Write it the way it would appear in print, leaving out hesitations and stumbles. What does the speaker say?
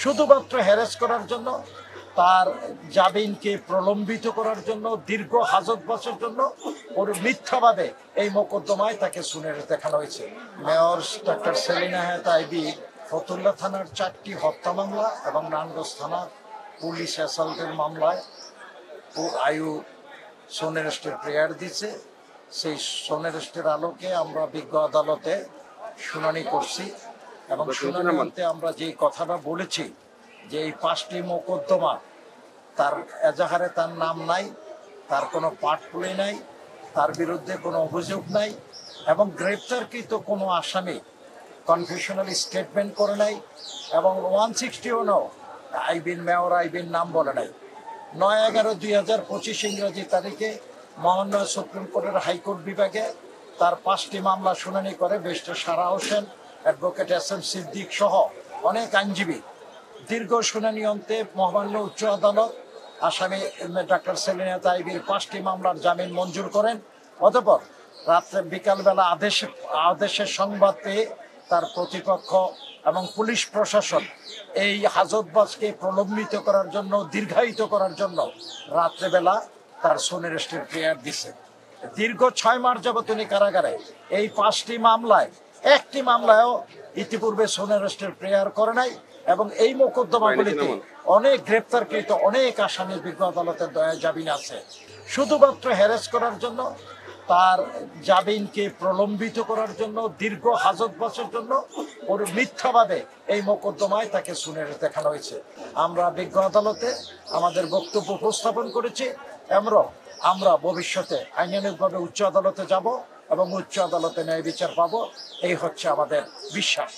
শুধুমাত্র হ্যারাস করার জন্য, তার জামিনকে প্রলম্বিত করার জন্য, দীর্ঘ হাজতবাসের জন্য ওর মিথ্যাভাবে এই মোকদ্দমায় তাকে শুনে দেখানো হয়েছে। মেয়র ডক্টর সেলিনা হায়াৎ আইবি ফতুল্লা থানার 4টি হত্যা মামলা এবং নারায়ণগঞ্জ থানা পুলিশ অ্যাসাল্টের মামলায় আয়ু সোনেরেস্টের প্রেয়ার দিচ্ছে। সেই সোনেরেস্টের আলোকে আমরা বিজ্ঞ আদালতে শুনানি করছি এবং শুনানিতে আমরা যে কথাটা বলেছি যে এই 5টি মোকদ্দমা তার এজাহারে তার নাম নাই, তার কোনো পাটপুলি নাই, তার বিরুদ্ধে কোনো অভিযোগ নাই এবং গ্রেপ্তারকৃত কোনো আসামি কনফেশনাল স্টেটমেন্ট করে নাই এবং 161 মেয়র আইবির নাম বলে নাই। 9/11/2025 ইংরেজি তারিখে মহামান্য সুপ্রিম কোর্টের হাইকোর্ট বিভাগে তার 5টি মামলা শুনানি করে ব্যারিস্টার সারা হোসেন, অ্যাডভোকেট SM সিদ্দিক সহ অনেক আইনজীবী। দীর্ঘ শুনানি অন্তে মহামান্য উচ্চ আদালত আসামি ডক্টর সেলিনা হায়াৎ আইবির 5টি মামলার জামিন মঞ্জুর করেন। অতঃপর রাত্রে বিকালবেলা আদেশের সংবাদ পেয়ে তার প্রতিপক্ষ এবং পুলিশ প্রশাসন এই হাজতবাসকে প্রলম্বিত করার জন্য, দীর্ঘায়িত করার জন্য রাত্রেবেলা তার সোনেরেস্টের প্রেয়ার দিছে। দীর্ঘ 6 মাস যাবত তিনি কারাগারে। এই 5টি মামলায় 1টি মামলায়ও ইতিপূর্বে সোনেরেস্টের প্রেয়ার করে নাই এবং এই মোকদ্দমাগুলিতে অনেক গ্রেপ্তারকৃত অনেক আসামি বিজ্ঞ আদালতের দয়া জামিন আছে। শুধুমাত্র হ্যারাস করার জন্য, তার জামিনকে প্রলম্বিত করার জন্য, দীর্ঘ হাজতবাসের জন্য ওর মিথ্যাভাবে এই মোকদ্দমায় তাকে শুনে দেখানো হয়েছে। আমরা বিজ্ঞ আদালতে আমাদের বক্তব্য উপস্থাপন করেছি। আমরা ভবিষ্যতে আইনানুগভাবে উচ্চ আদালতে যাব এবং উচ্চ আদালতে ন্যায় বিচার পাবো, এই হচ্ছে আমাদের বিশ্বাস।